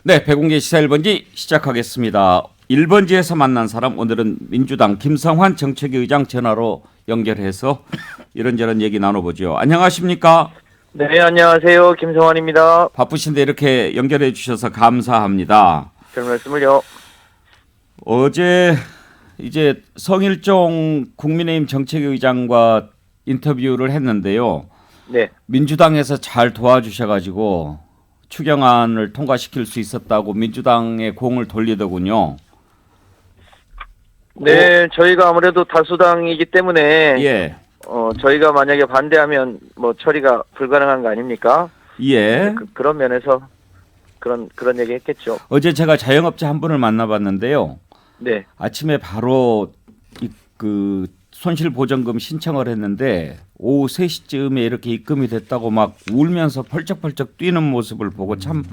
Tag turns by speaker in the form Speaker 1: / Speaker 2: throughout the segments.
Speaker 1: 네, 백운계 시사 1번지 시작하겠습니다. 1번지에서 만난 사람, 오늘은 민주당 김성환 정책위 의장 전화로 연결해서 이런저런 얘기 나눠보죠. 안녕하십니까?
Speaker 2: 네, 안녕하세요. 김성환입니다.
Speaker 1: 바쁘신데 이렇게 연결해 주셔서 감사합니다.
Speaker 2: 별 말씀을요.
Speaker 1: 어제 이제 성일종 국민의힘 정책위 의장과 인터뷰를 했는데요.
Speaker 2: 네.
Speaker 1: 민주당에서 잘 도와주셔가지고 추경안을 통과시킬 수 있었다고 민주당의 공을 돌리더군요.
Speaker 2: 네, 저희가 아무래도 다수당이기 때문에
Speaker 1: 예.
Speaker 2: 저희가 만약에 반대하면 뭐 처리가 불가능한 거 아닙니까?
Speaker 1: 예.
Speaker 2: 그런 면에서 그런 얘기 했겠죠.
Speaker 1: 어제 제가 자영업자 한 분을 만나봤는데요.
Speaker 2: 네.
Speaker 1: 아침에 바로 그 손실보전금 신청을 했는데 오후 3시쯤에 이렇게 입금이 됐다고 막 울면서 펄쩍펄쩍 뛰는 모습을 보고 참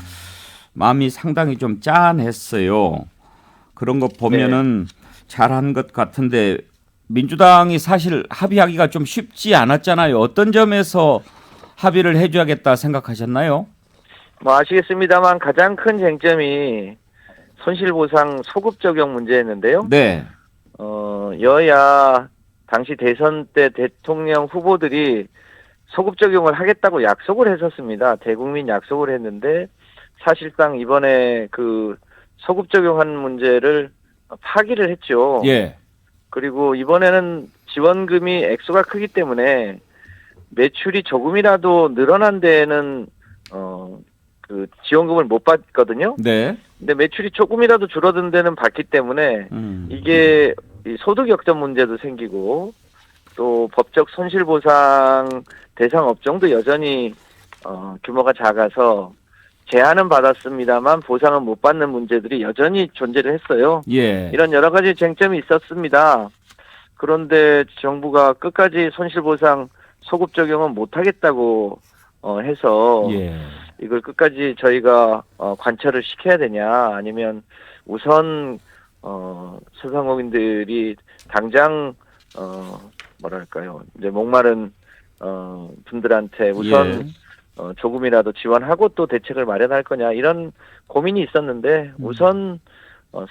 Speaker 1: 마음이 상당히 좀 짠했어요. 그런 거 보면은 잘한 것 같은데 민주당이 사실 합의하기가 좀 쉽지 않았잖아요. 어떤 점에서 합의를 해줘야겠다 생각하셨나요?
Speaker 2: 뭐 아시겠습니다만 가장 큰 쟁점이 손실보상 소급 적용 문제였는데요.
Speaker 1: 네.
Speaker 2: 여야 당시 대선 때 대통령 후보들이 소급 적용을 하겠다고 약속을 했었습니다. 대국민 약속을 했는데 사실상 이번에 그 소급 적용한 문제를 파기를 했죠.
Speaker 1: 예.
Speaker 2: 그리고 이번에는 지원금이 액수가 크기 때문에 매출이 조금이라도 늘어난 데에는 그 지원금을 못 받거든요.
Speaker 1: 네.
Speaker 2: 근데 매출이 조금이라도 줄어든 데는 받기 때문에 이게 이 소득 역전 문제도 생기고 또 법적 손실보상 대상 업종도 여전히 규모가 작아서 제한은 받았습니다만 보상은 못 받는 문제들이 여전히 존재를 했어요.
Speaker 1: 예.
Speaker 2: 이런 여러 가지 쟁점이 있었습니다. 그런데 정부가 끝까지 손실보상 소급 적용은 못하겠다고 해서
Speaker 1: 예.
Speaker 2: 이걸 끝까지 저희가 관철을 시켜야 되냐 아니면 우선 소상공인들이 당장 뭐랄까요 이제 목마른 분들한테 우선 조금이라도 지원하고 또 대책을 마련할 거냐 이런 고민이 있었는데 우선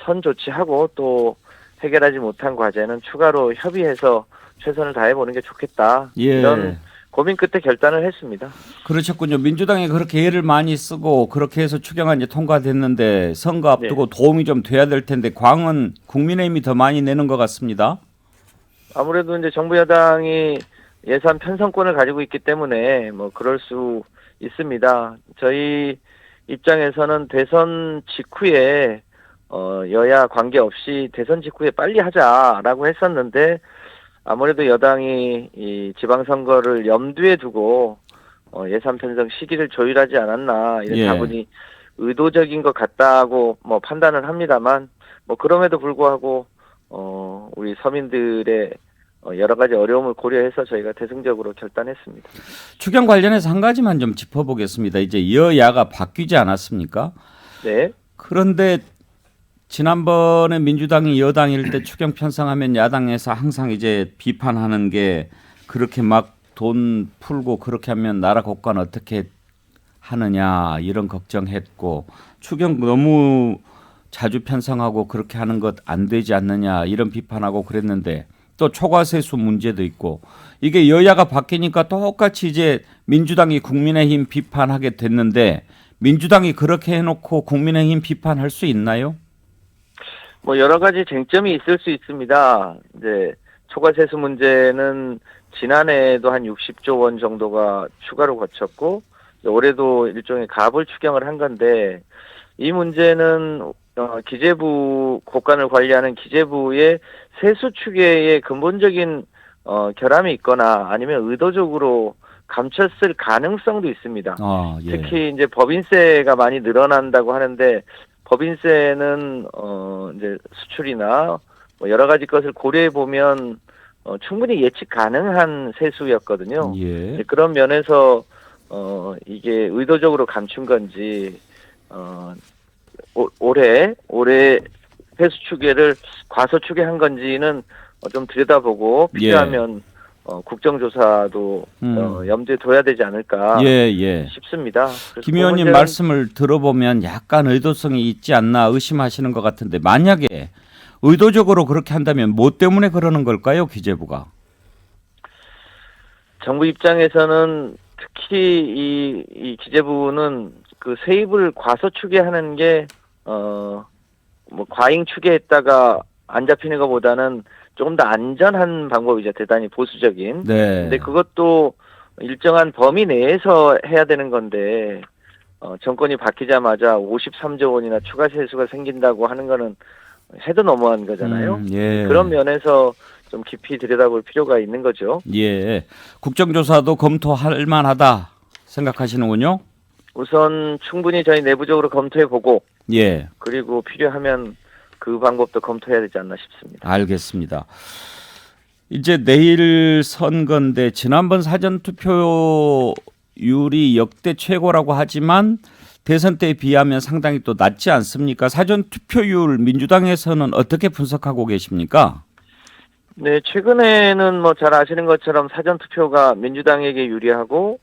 Speaker 2: 선 조치하고 또 해결하지 못한 과제는 추가로 협의해서 최선을 다해보는 게 좋겠다.
Speaker 1: 예.
Speaker 2: 이런 고민 끝에 결단을 했습니다.
Speaker 1: 그렇셨군요. 민주당이 그렇게 애를 많이 쓰고 그렇게 해서 추경안이 통과됐는데 선거 앞두고 도움이 좀 돼야 될 텐데 광은 국민의힘이 더 많이 내는 것 같습니다.
Speaker 2: 아무래도 이제 정부 여당이 예산 편성권을 가지고 있기 때문에 뭐 그럴 수 있습니다. 저희 입장에서는 대선 직후에 여야 관계없이 대선 직후에 빨리 하자라고 했었는데 아무래도 여당이 이 지방선거를 염두에 두고 예산 편성 시기를 조율하지 않았나 이런 다분히 의도적인 것 같다고 뭐 판단을 합니다만 뭐 그럼에도 불구하고 우리 서민들의 여러 가지 어려움을 고려해서 저희가 대승적으로 결단했습니다.
Speaker 1: 추경 관련해서 한 가지만 좀 짚어보겠습니다. 이제 여야가 바뀌지 않았습니까?
Speaker 2: 네.
Speaker 1: 그런데 지난번에 민주당이 여당일 때 추경 편성하면 야당에서 항상 이제 비판하는 게 그렇게 막 돈 풀고 그렇게 하면 나라 국가는 어떻게 하느냐 이런 걱정했고 추경 너무 자주 편성하고 그렇게 하는 것 안 되지 않느냐 이런 비판하고 그랬는데 또 초과세수 문제도 있고 이게 여야가 바뀌니까 똑같이 이제 민주당이 국민의힘 비판하게 됐는데 민주당이 그렇게 해놓고 국민의힘 비판할 수 있나요?
Speaker 2: 뭐 여러 가지 쟁점이 있을 수 있습니다. 이제 초과세수 문제는 지난해에도 한 60조 원 정도가 추가로 거쳤고 올해도 일종의 가불 추경을 한 건데 이 문제는 기재부 곳간을 관리하는 기재부의 세수 추계에 근본적인 결함이 있거나 아니면 의도적으로 감췄을 가능성도 있습니다. 특히 이제 법인세가 많이 늘어난다고 하는데 법인세는 이제 수출이나 뭐 여러 가지 것을 고려해 보면 충분히 예측 가능한 세수였거든요. 그런 면에서 이게 의도적으로 감춘 건지 올해 세수 추계를 과소 추계한 건지는 좀 들여다보고 필요하면 국정조사도 염두에 둬야 되지 않을까
Speaker 1: 예, 예.
Speaker 2: 싶습니다. 그래서
Speaker 1: 김
Speaker 2: 그
Speaker 1: 의원님
Speaker 2: 문제는
Speaker 1: 말씀을 들어보면 약간 의도성이 있지 않나 의심하시는 것 같은데 만약에 의도적으로 그렇게 한다면 뭐 때문에 그러는 걸까요, 기재부가?
Speaker 2: 정부 입장에서는 특히 이 기재부는 그 세입을 과소추계하는 게 뭐 과잉 추계했다가 안 잡히는 것보다는 조금 더 안전한 방법이죠. 대단히 보수적인.
Speaker 1: 네.
Speaker 2: 근데 그것도 일정한 범위 내에서 해야 되는 건데 정권이 바뀌자마자 53조 원이나 추가 세수가 생긴다고 하는 거는 해도 너무한 거잖아요.
Speaker 1: 예.
Speaker 2: 그런 면에서 좀 깊이 들여다볼 필요가 있는 거죠.
Speaker 1: 예. 국정조사도 검토할 만하다 생각하시는군요.
Speaker 2: 우선 충분히 저희 내부적으로 검토해보고
Speaker 1: 예.
Speaker 2: 그리고 필요하면 그 방법도 검토해야 되지 않나 싶습니다.
Speaker 1: 알겠습니다. 이제 내일 선거인데 지난번 사전 투표율이 역대 최고라고 하지만 대선 때에 비하면 상당히 또 낮지 않습니까? 사전 투표율 민주당에서는 어떻게 분석하고 계십니까?
Speaker 2: 네, 최근에는 뭐 잘 아시는 것처럼 사전 투표가 민주당에게 유리하고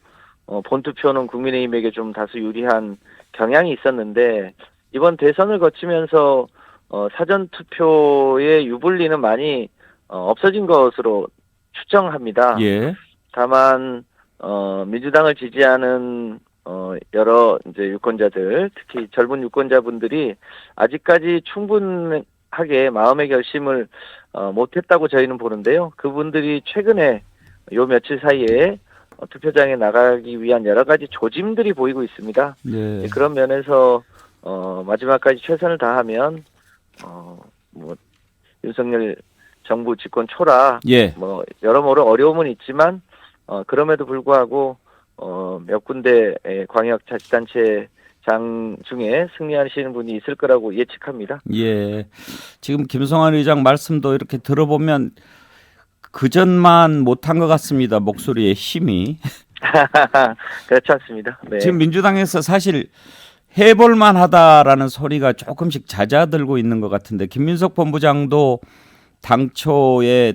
Speaker 2: 본 투표는 국민의힘에게 좀 다소 유리한 경향이 있었는데 이번 대선을 거치면서 사전 투표의 유불리는 많이 없어진 것으로 추정합니다.
Speaker 1: 예.
Speaker 2: 다만 민주당을 지지하는 여러 이제 유권자들, 특히 젊은 유권자분들이 아직까지 충분하게 마음의 결심을 못했다고 저희는 보는데요. 그분들이 최근에 요 며칠 사이에 투표장에 나가기 위한 여러 가지 조짐들이 보이고 있습니다.
Speaker 1: 네.
Speaker 2: 그런 면에서 마지막까지 최선을 다하면 뭐 윤석열 정부 집권 초라
Speaker 1: 예.
Speaker 2: 뭐 여러모로 어려움은 있지만 그럼에도 불구하고 몇 군데 광역자치단체장 중에 승리하시는 분이 있을 거라고 예측합니다.
Speaker 1: 예. 지금 김성환 의장 말씀도 이렇게 들어보면 그전만 못한 것 같습니다. 목소리의 힘이.
Speaker 2: 그렇지 않습니다. 네.
Speaker 1: 지금 민주당에서 사실 해볼만 하다라는 소리가 조금씩 잦아들고 있는 것 같은데 김민석 본부장도 당초에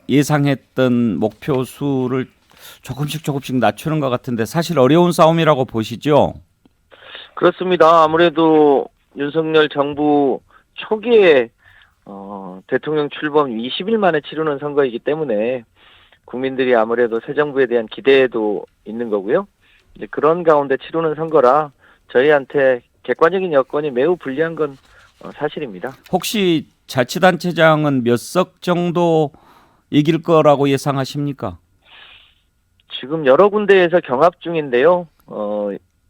Speaker 1: 예상했던 목표 수를 조금씩 낮추는 것 같은데 사실 어려운 싸움이라고 보시죠?
Speaker 2: 그렇습니다. 아무래도 윤석열 정부 초기에 대통령 출범 20일 만에 치르는 선거이기 때문에 국민들이 아무래도 새 정부에 대한 기대도 있는 거고요. 이제 그런 가운데 치르는 선거라 저희한테 객관적인 여건이 매우 불리한 건 사실입니다.
Speaker 1: 혹시 자치단체장은 몇 석 정도 이길 거라고 예상하십니까?
Speaker 2: 지금 여러 군데에서 경합 중인데요.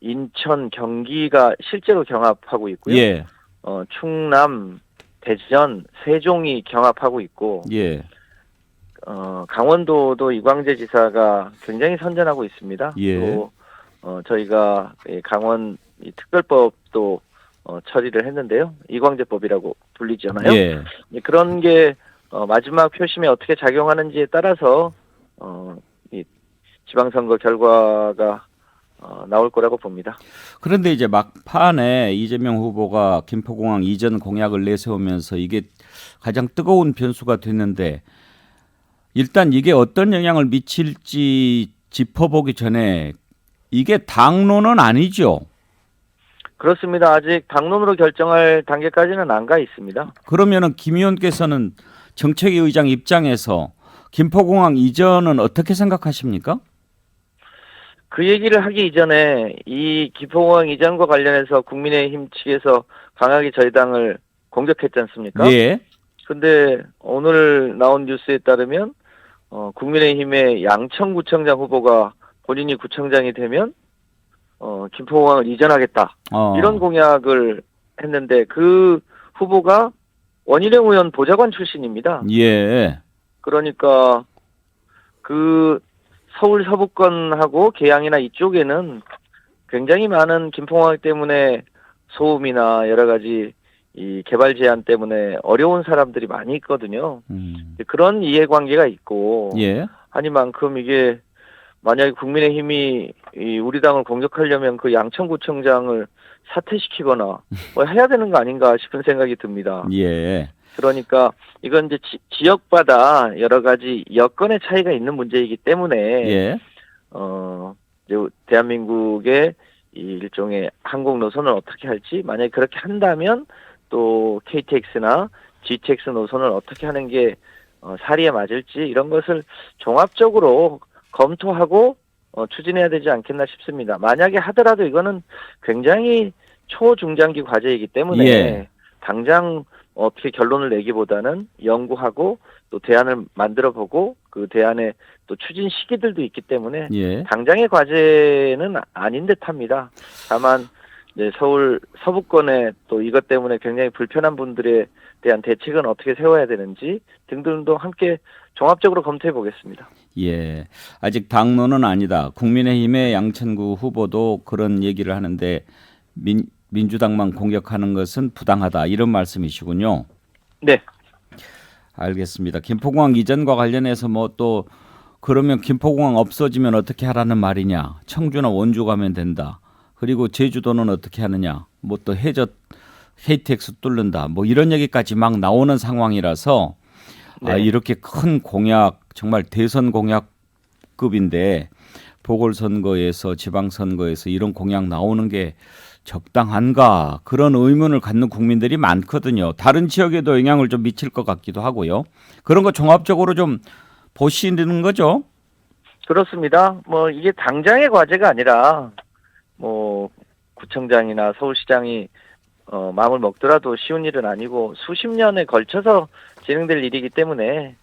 Speaker 2: 인천, 경기가 실제로 경합하고 있고요.
Speaker 1: 예.
Speaker 2: 충남, 대전, 세종이 경합하고 있고
Speaker 1: 예.
Speaker 2: 강원도도 이광재 지사가 굉장히 선전하고 있습니다.
Speaker 1: 예.
Speaker 2: 또 저희가 강원 이 특별법도 처리를 했는데요. 이광재법이라고 불리잖아요.
Speaker 1: 예.
Speaker 2: 그런 게 마지막 표심에 어떻게 작용하는지에 따라서 이 지방선거 결과가 나올 거라고 봅니다.
Speaker 1: 그런데 이제 막판에 이재명 후보가 김포공항 이전 공약을 내세우면서 이게 가장 뜨거운 변수가 됐는데 일단 이게 어떤 영향을 미칠지 짚어보기 전에 이게 당론은 아니죠.
Speaker 2: 그렇습니다. 아직 당론으로 결정할 단계까지는 안 가 있습니다.
Speaker 1: 그러면은 김 의원께서는 정책위 의장 입장에서 김포공항 이전은 어떻게 생각하십니까?
Speaker 2: 그 얘기를 하기 이전에 이 김포공항 이전과 관련해서 국민의힘 측에서 강하게 저희 당을 공격했지 않습니까?
Speaker 1: 예.
Speaker 2: 근데 오늘 나온 뉴스에 따르면 국민의힘의 양천구청장 후보가 본인이 구청장이 되면 김포공항을 이전하겠다. 이런 공약을 했는데 그 후보가 원희룡 의원 보좌관 출신입니다.
Speaker 1: 예.
Speaker 2: 그러니까 그 서울 서부권하고 계양이나 이쪽에는 굉장히 많은 김포공항 때문에 소음이나 여러 가지 이 개발 제한 때문에 어려운 사람들이 많이 있거든요. 그런 이해관계가 있고
Speaker 1: 예.
Speaker 2: 하니만큼 이게 만약에 국민의힘이 우리 당을 공격하려면 그 양천구청장을 사퇴시키거나 뭐 해야 되는 거 아닌가 싶은 생각이 듭니다.
Speaker 1: 예.
Speaker 2: 그러니까 이건 이제 지역마다 여러 가지 여건의 차이가 있는 문제이기 때문에
Speaker 1: 예.
Speaker 2: 이제 대한민국의 이 일종의 항공 노선을 어떻게 할지 만약에 그렇게 한다면 또 KTX나 GTX 노선을 어떻게 하는 게 사리에 맞을지 이런 것을 종합적으로 검토하고 추진해야 되지 않겠나 싶습니다. 만약에 하더라도 이거는 굉장히 초중장기 과제이기 때문에
Speaker 1: 예.
Speaker 2: 당장 어떻게 결론을 내기보다는 연구하고 또 대안을 만들어보고 그 대안의 또 추진 시기들도 있기 때문에
Speaker 1: 예.
Speaker 2: 당장의 과제는 아닌 듯합니다. 다만 이제 서울 서부권에 또 이것 때문에 굉장히 불편한 분들에 대한 대책은 어떻게 세워야 되는지 등등도 함께 종합적으로 검토해 보겠습니다.
Speaker 1: 예. 아직 당론은 아니다. 국민의힘의 양천구 후보도 그런 얘기를 하는데 민주당만 공격하는 것은 부당하다. 이런 말씀이시군요.
Speaker 2: 네.
Speaker 1: 알겠습니다. 김포공항 이전과 관련해서 뭐 또 그러면 김포공항 없어지면 어떻게 하라는 말이냐. 청주나 원주 가면 된다. 그리고 제주도는 어떻게 하느냐. 뭐 또 해저 KTX 뚫는다. 뭐 이런 얘기까지 막 나오는 상황이라서
Speaker 2: 네.
Speaker 1: 이렇게 큰 공약 정말 대선 공약급인데 보궐선거에서 지방선거에서 이런 공약 나오는 게 적당한가 그런 의문을 갖는 국민들이 많거든요. 다른 지역에도 영향을 좀 미칠 것 같기도 하고요. 그런 거 종합적으로 좀 보시는 거죠?
Speaker 2: 그렇습니다. 뭐 이게 당장의 과제가 아니라 뭐 구청장이나 서울시장이 마음을 먹더라도 쉬운 일은 아니고 수십 년에 걸쳐서 진행될 일이기 때문에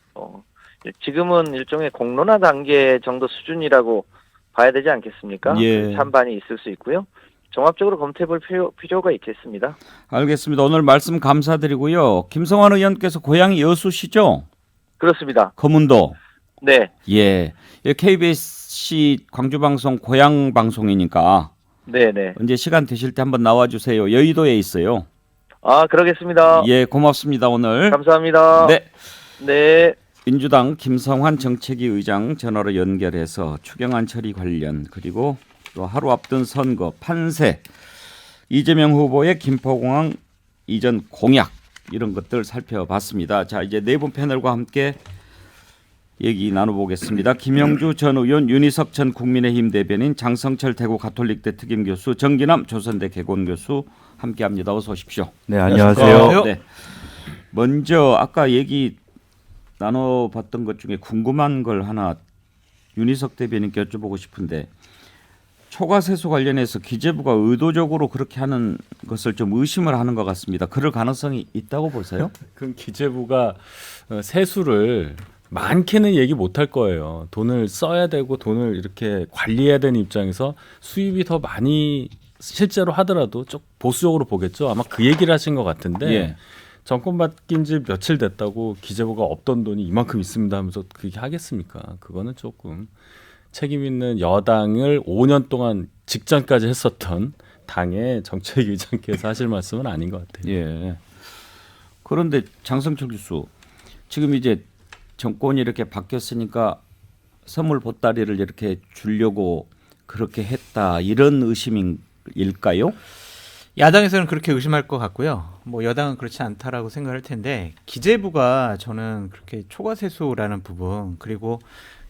Speaker 2: 지금은 일종의 공론화 단계 정도 수준이라고 봐야 되지 않겠습니까?
Speaker 1: 예.
Speaker 2: 찬반이 있을 수 있고요. 종합적으로 검토해볼 필요가 있겠습니다.
Speaker 1: 알겠습니다. 오늘 말씀 감사드리고요. 김성환 의원께서 고향이 여수시죠?
Speaker 2: 그렇습니다.
Speaker 1: 거문도.
Speaker 2: 네.
Speaker 1: 예. KBS 광주방송 고향 방송이니까
Speaker 2: 네네.
Speaker 1: 언제 시간 되실 때 한번 나와주세요. 여의도에 있어요.
Speaker 2: 그러겠습니다.
Speaker 1: 예, 고맙습니다 오늘.
Speaker 2: 감사합니다.
Speaker 1: 네.
Speaker 2: 네.
Speaker 1: 민주당 김성환 정책위 의장 전화로 연결해서 추경안 처리 관련 그리고 또 하루 앞둔 선거 판세 이재명 후보의 김포공항 이전 공약 이런 것들 살펴봤습니다. 자 이제 네 분 패널과 함께 얘기 나눠보겠습니다. 김영주 전 의원, 윤희석 전 국민의힘 대변인, 장성철 대구 가톨릭대 특임 교수, 정기남 조선대 개공 교수 함께합니다. 어서 오십시오.
Speaker 3: 네, 안녕하세요.
Speaker 1: 네. 먼저 아까 얘기 나눠봤던 것 중에 궁금한 걸 하나 윤희석 대변인께 여쭤보고 싶은데 초과세수 관련해서 기재부가 의도적으로 그렇게 하는 것을 좀 의심을 하는 것 같습니다. 그럴 가능성이 있다고 보세요?
Speaker 3: 그럼 기재부가 세수를 많게는 얘기 못할 거예요. 돈을 써야 되고 돈을 이렇게 관리해야 되는 입장에서 수입이 더 많이 실제로 하더라도 좀 보수적으로 보겠죠. 아마 그 얘기를 하신 것 같은데
Speaker 1: 예.
Speaker 3: 정권 바뀐 지 며칠 됐다고 기재부가 없던 돈이 이만큼 있습니다 하면서 그렇게 하겠습니까? 그거는 조금 책임 있는 여당을 5년 동안 직전까지 했었던 당의 정책위원장께서 하실 말씀은 아닌 것 같아요.
Speaker 1: 예. 그런데 장성철 교수 지금 이제 정권이 이렇게 바뀌었으니까 선물 보따리를 이렇게 주려고 그렇게 했다 이런 의심일까요?
Speaker 4: 야당에서는 그렇게 의심할 것 같고요. 뭐 여당은 그렇지 않다라고 생각할 텐데 기재부가 저는 그렇게 초과세수라는 부분 그리고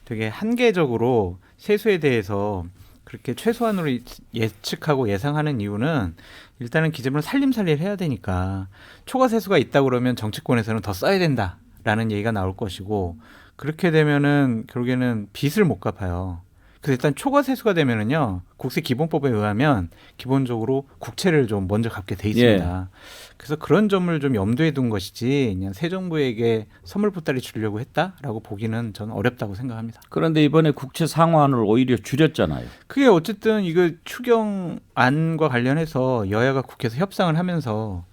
Speaker 4: 되게 한계적으로 세수에 대해서 그렇게 최소한으로 예측하고 예상하는 이유는 일단은 기재부는 살림살이를 해야 되니까 초과세수가 있다 그러면 정치권에서는 더 써야 된다라는 얘기가 나올 것이고 그렇게 되면은 결국에는 빚을 못 갚아요. 그래서 일단 초과세수가 되면은요 국세 기본법에 의하면 기본적으로 국채를 좀 먼저 갚게 돼 있습니다. 그래서 그런 점을 좀 염두에 둔 것이지 그냥 새 정부에게 선물 보따리 주려고 했다라고 보기는 저는 어렵다고 생각합니다.
Speaker 1: 그런데 이번에 국채 상환을 오히려 줄였잖아요.
Speaker 4: 그게 어쨌든 이거 추경안과 관련해서 여야가 국회에서 협상을 하면서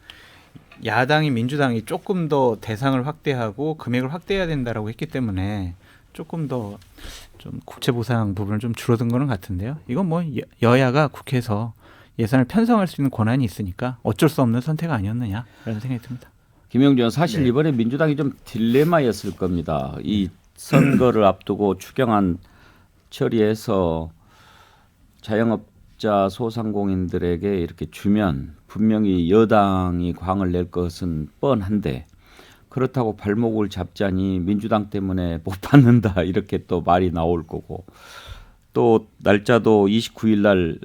Speaker 4: 야당이 민주당이 조금 더 대상을 확대하고 금액을 확대해야 된다라고 했기 때문에 조금 더 좀 국채 보상 부분을 좀 줄어든 거는 같은데요. 이건 뭐 여야가 국회에서 예산을 편성할 수 있는 권한이 있으니까 어쩔 수 없는 선택 아니었느냐라는 생각이 듭니다.
Speaker 1: 김영준 사실 이번에 민주당이 좀 딜레마였을 겁니다. 이 선거를 앞두고 추경안 처리해서 자영업자 소상공인들에게 이렇게 주면 분명히 여당이 광을 낼 것은 뻔한데 그렇다고 발목을 잡자니 민주당 때문에 못 받는다 이렇게 또 말이 나올 거고 또 날짜도 29일 날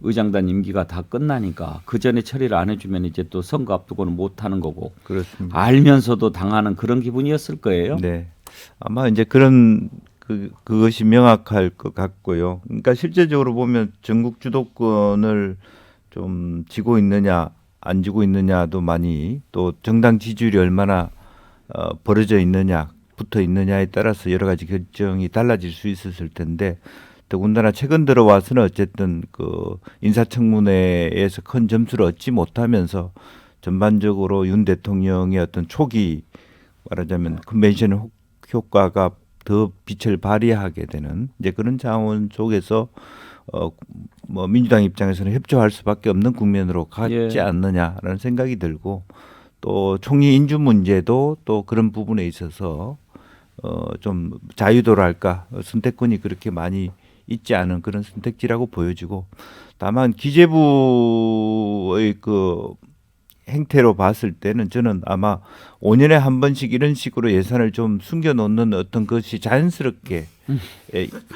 Speaker 1: 의장단 임기가 다 끝나니까 그 전에 처리를 안 해주면 이제 또 선거 앞두고는 못 하는 거고
Speaker 5: 그렇습니다.
Speaker 1: 알면서도 당하는 그런 기분이었을 거예요.
Speaker 5: 네. 아마 이제 그런 그것이 명확할 것 같고요. 그러니까 실제적으로 보면 전국 주도권을 좀 쥐고 있느냐 안 쥐고 있느냐도 많이 또 정당 지지율이 얼마나 벌어져 있느냐 붙어 있느냐에 따라서 여러 가지 결정이 달라질 수 있었을 텐데 더군다나 최근 들어와서는 어쨌든 그 인사청문회에서 큰 점수를 얻지 못하면서 전반적으로 윤 대통령의 어떤 초기 말하자면 컨벤션 효과가 더 빛을 발휘하게 되는 이제 그런 자원 속에서 뭐 민주당 입장에서는 협조할 수밖에 없는 국면으로 갔지
Speaker 1: 예.
Speaker 5: 않느냐라는 생각이 들고 또 총리 인준 문제도 또 그런 부분에 있어서 좀 자유도랄까 선택권이 그렇게 많이 있지 않은 그런 선택지라고 보여지고 다만 기재부의 그 행태로 봤을 때는 저는 아마 5년에 한 번씩 이런 식으로 예산을 좀 숨겨놓는 어떤 것이 자연스럽게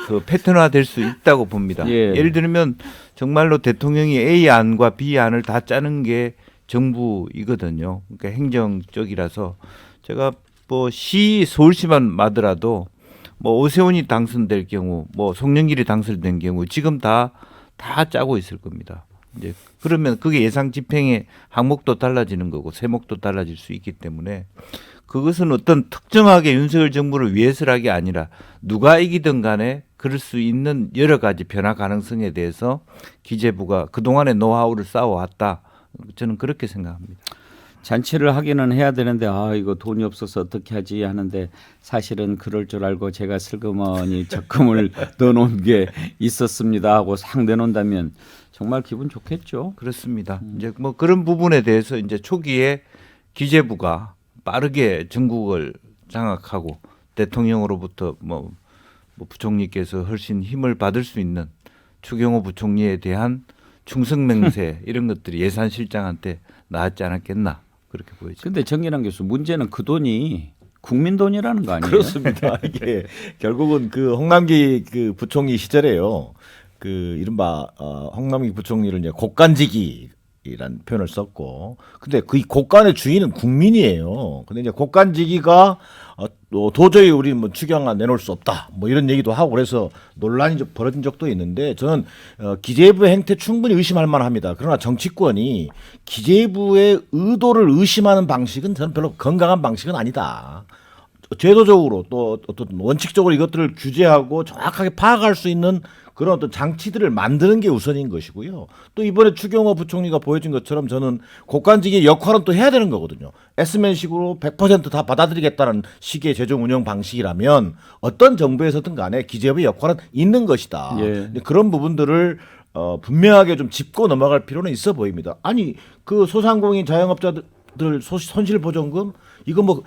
Speaker 5: 그 패턴화될 수 있다고 봅니다.
Speaker 1: 예.
Speaker 5: 예를 들면 정말로 대통령이 A 안과 B 안을 다 짜는 게 정부이거든요. 그러니까 행정적이라서 제가 뭐 서울시만 마더라도 뭐 오세훈이 당선될 경우, 뭐 송영길이 당선된 경우 지금 다 짜고 있을 겁니다. 이제 그러면 그게 예상 집행의 항목도 달라지는 거고 세목도 달라질 수 있기 때문에 그것은 어떤 특정하게 윤석열 정부를 위해서라기 아니라 누가 이기든 간에 그럴 수 있는 여러 가지 변화 가능성에 대해서 기재부가 그동안의 노하우를 쌓아왔다. 저는 그렇게 생각합니다.
Speaker 1: 잔치를 하기는 해야 되는데 이거 돈이 없어서 어떻게 하지 하는데 사실은 그럴 줄 알고 제가 슬그머니 적금을 넣어놓은 게 있었습니다 하고 싹 내놓는다면 정말 기분 좋겠죠.
Speaker 5: 그렇습니다. 이제 뭐 그런 부분에 대해서 이제 초기에 기재부가 빠르게 전국을 장악하고 대통령으로부터 뭐 부총리께서 훨씬 힘을 받을 수 있는 추경호 부총리에 대한 충성맹세 이런 것들이 예산실장한테 나왔지 않았겠나 그렇게 보여집니다.
Speaker 1: 근데 정진환 교수 문제는 그 돈이 국민 돈이라는 거 아니에요?
Speaker 6: 그렇습니다. 이게 결국은 그 홍남기 그 부총리 시절에요. 그 이른바 홍남기 부총리를 이제 곡간지기라는 표현을 썼고, 근데 그 곡간의 주인은 국민이에요. 근데 이제 곡간지기가 도저히 우리 뭐 추경안 내놓을 수 없다. 뭐 이런 얘기도 하고 그래서 논란이 좀 벌어진 적도 있는데 저는 기재부의 행태 충분히 의심할 만합니다. 그러나 정치권이 기재부의 의도를 의심하는 방식은 저는 별로 건강한 방식은 아니다. 제도적으로 또 어떤 원칙적으로 이것들을 규제하고 정확하게 파악할 수 있는 그런 어떤 장치들을 만드는 게 우선인 것이고요. 또 이번에 추경호 부총리가 보여준 것처럼 저는 곡간지기의 역할은 또 해야 되는 거거든요. S맨식으로 100% 다 받아들이겠다는 식의 재정 운영 방식이라면 어떤 정부에서든 간에 기재부의 역할은 있는 것이다.
Speaker 1: 예.
Speaker 6: 그런 부분들을 분명하게 좀 짚고 넘어갈 필요는 있어 보입니다. 아니 그 소상공인 자영업자들 손실보전금 이거 뭐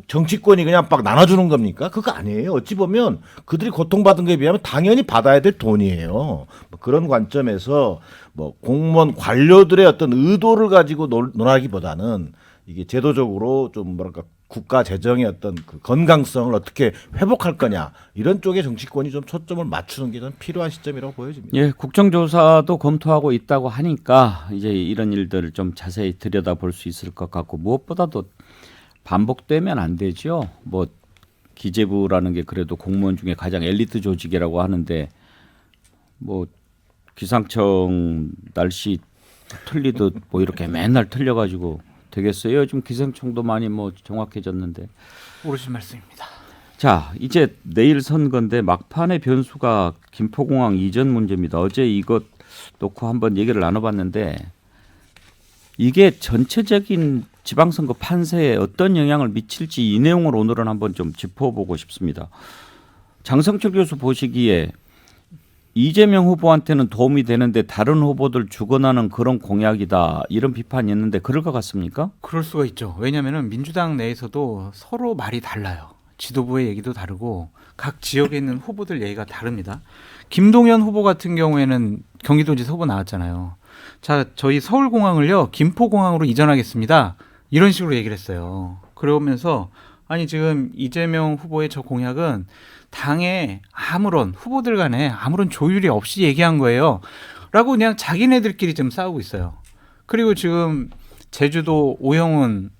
Speaker 6: 정치권이 그냥 막 나눠주는 겁니까? 그거 아니에요. 어찌 보면 그들이 고통받은 것에 비하면 당연히 받아야 될 돈이에요. 뭐 그런 관점에서 뭐 공무원 관료들의 어떤 의도를 가지고 논하기보다는 이게 제도적으로 좀 뭐랄까 국가 재정의 어떤 그 건강성을 어떻게 회복할 거냐 이런 쪽에 정치권이 좀 초점을 맞추는 게 좀 필요한 시점이라고 보여집니다.
Speaker 1: 예, 국정조사도 검토하고 있다고 하니까 이제 이런 일들을 좀 자세히 들여다볼 수 있을 것 같고 무엇보다도 반복되면 안 되죠. 뭐 기재부라는 게 그래도 공무원 중에 가장 엘리트 조직이라고 하는데 뭐 기상청 날씨 틀리듯 뭐 이렇게 맨날 틀려가지고 되겠어요. 요즘 기상청도 많이 뭐 정확해졌는데.
Speaker 4: 옳으신 말씀입니다.
Speaker 1: 자, 이제 내일 선거인데 막판의 변수가 김포공항 이전 문제입니다. 어제 이것 놓고 한번 얘기를 나눠봤는데 이게 전체적인 지방선거 판세에 어떤 영향을 미칠지 이 내용을 오늘은 한번 좀 짚어보고 싶습니다. 장성철 교수 보시기에 이재명 후보한테는 도움이 되는데 다른 후보들 죽어나는 그런 공약이다 이런 비판이 있는데 그럴 것 같습니까?
Speaker 4: 그럴 수가 있죠. 왜냐하면 민주당 내에서도 서로 말이 달라요. 지도부의 얘기도 다르고 각 지역에 있는 후보들 얘기가 다릅니다. 김동연 후보 같은 경우에는 경기도지사 후보 나왔잖아요. 자, 저희 서울공항을요 김포공항으로 이전하겠습니다. 이런 식으로 얘기를 했어요. 그러면서 아니 지금 이재명 후보의 저 공약은 당에 아무런 후보들 간에 아무런 조율이 없이 얘기한 거예요. 라고 그냥 자기네들끼리 지금 싸우고 있어요. 그리고 지금 제주도 오영훈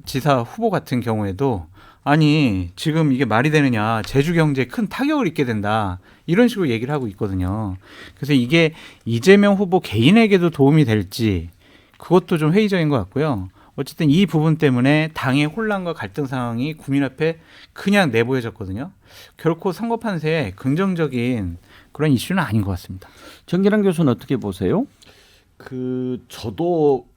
Speaker 4: 지사 후보 같은 경우에도 아니 지금 이게 말이 되느냐, 제주 경제에 큰 타격을 입게 된다, 이런 식으로 얘기를 하고 있거든요. 그래서 이게 이재명 후보 개인에게도 도움이 될지 그것도 좀 회의적인 것 같고요. 어쨌든 이 부분 때문에 당의 혼란과 갈등 상황이 국민 앞에 그냥 내보여졌거든요. 결코 선거 판세에 긍정적인 그런 이슈는 아닌 것 같습니다.
Speaker 1: 정기랑 교수는 어떻게 보세요?
Speaker 6: 저도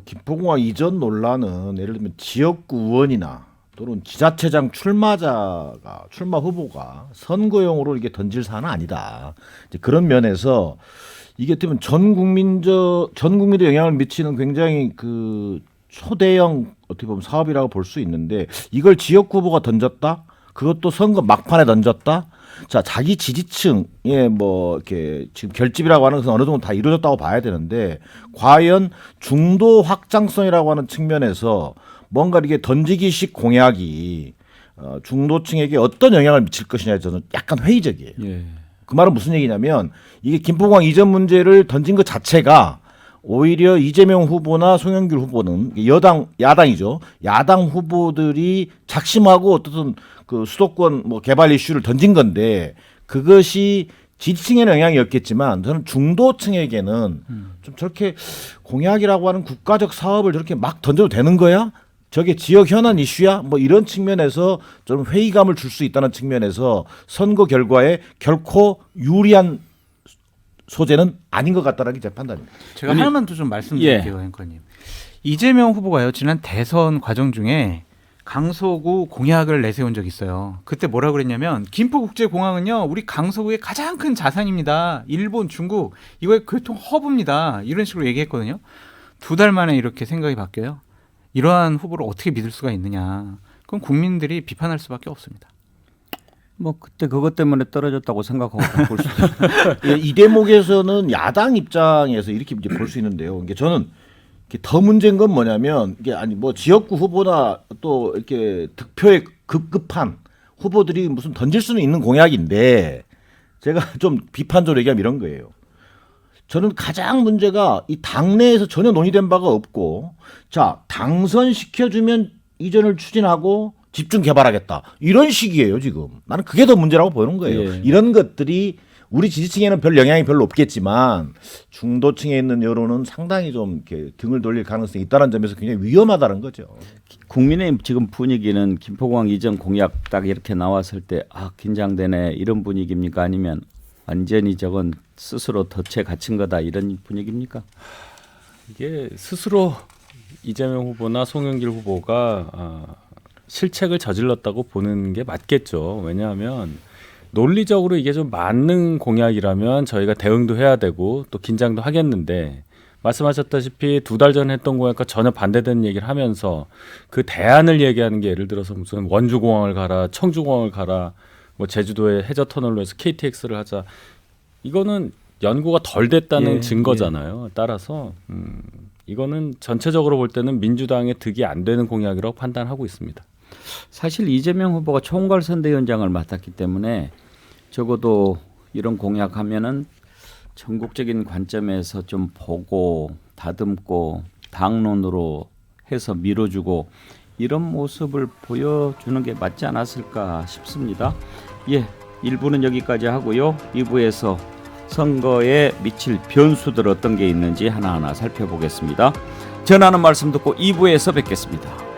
Speaker 6: 김포공항 이전 논란은 예를 들면 지역구 의원이나 또는 지자체장 출마 후보가 선거용으로 이게 던질 사안은 아니다. 이제 그런 면에서 이게 어떻게 보면 전 국민에 영향을 미치는 굉장히 초대형 어떻게 보면 사업이라고 볼 수 있는데, 이걸 지역구 후보가 던졌다? 그것도 선거 막판에 던졌다? 자, 자기 지지층에 뭐 이렇게 지금 결집이라고 하는 것은 어느 정도 다 이루어졌다고 봐야 되는데, 과연 중도 확장성이라고 하는 측면에서 뭔가 이게 던지기식 공약이 중도층에게 어떤 영향을 미칠 것이냐에 저는 약간 회의적이에요.
Speaker 3: 예.
Speaker 6: 그 말은 무슨 얘기냐면, 이게 김포공항 이전 문제를 던진 것 자체가 오히려 이재명 후보나 송영길 후보는 야당이죠. 야당 후보들이 작심하고 어떤 수도권 개발 이슈를 던진 건데, 그것이 지지층에는 영향이었겠지만 저는 중도층에게는 좀 저렇게 공약이라고 하는 국가적 사업을 저렇게 막 던져도 되는 거야? 저게 지역 현안 이슈야? 이런 측면에서 좀 회의감을 줄 수 있다는 측면에서 선거 결과에 결코 유리한 소재는 아닌 것 같다는 게 제 판단입니다.
Speaker 4: 제가 하나만 더 좀 말씀드릴게요, 앵커님. 이재명 후보가요, 지난 대선 과정 중에 강서구 공약을 내세운 적이 있어요. 그때 뭐라 그랬냐면, 김포국제공항은요, 우리 강서구의 가장 큰 자산입니다. 일본, 중국, 이거의 교통 허브입니다. 이런 식으로 얘기했거든요. 2달 만에 이렇게 생각이 바뀌어요. 이러한 후보를 어떻게 믿을 수가 있느냐. 그건 국민들이 비판할 수밖에 없습니다.
Speaker 1: 그때 그것 때문에 떨어졌다고 생각하고 바꿀 수 있어요.
Speaker 6: 이 대목에서는 야당 입장에서 이렇게 이제 볼 수 있는데요. 이게 저는 더 문제인 건 뭐냐면, 이게 지역구 후보나 또 이렇게 득표에 급급한 후보들이 무슨 던질 수는 있는 공약인데, 제가 좀 비판적으로 얘기하면 이런 거예요. 저는 가장 문제가 이 당내에서 전혀 논의된 바가 없고, 자, 당선시켜주면 이전을 추진하고 집중 개발하겠다, 이런 식이에요. 지금 나는 그게 더 문제라고 보는 거예요.
Speaker 3: 예.
Speaker 6: 이런 것들이 우리 지지층에는 별 영향이 별로 없겠지만 중도층에 있는 여론은 상당히 좀 이렇게 등을 돌릴 가능성이 있다는 점에서 굉장히 위험하다는 거죠.
Speaker 1: 국민의힘 지금 분위기는 김포공항 이전 공약 딱 이렇게 나왔을 때 긴장되네, 이런 분위기입니까? 아니면 완전히 저건 스스로 덫에 갇힌 거다, 이런 분위기입니까?
Speaker 3: 이게 스스로 이재명 후보나 송영길 후보가 실책을 저질렀다고 보는 게 맞겠죠. 왜냐하면 논리적으로 이게 좀 맞는 공약이라면 저희가 대응도 해야 되고 또 긴장도 하겠는데, 말씀하셨다시피 2달 전에 했던 공약과 전혀 반대되는 얘기를 하면서 그 대안을 얘기하는 게, 예를 들어서 무슨 원주공항을 가라, 청주공항을 가라, 제주도에 해저터널로 해서 KTX를 하자, 이거는 연구가 덜 됐다는 증거잖아요. 따라서 이거는 전체적으로 볼 때는 민주당의 득이 안 되는 공약이라고 판단하고 있습니다.
Speaker 1: 사실 이재명 후보가 총괄선대위원장을 맡았기 때문에 적어도 이런 공약하면은 전국적인 관점에서 좀 보고 다듬고 당론으로 해서 밀어주고, 이런 모습을 보여주는 게 맞지 않았을까 싶습니다. 1부는 여기까지 하고요. 2부에서 선거에 미칠 변수들 어떤 게 있는지 하나하나 살펴보겠습니다. 전하는 말씀 듣고 2부에서 뵙겠습니다.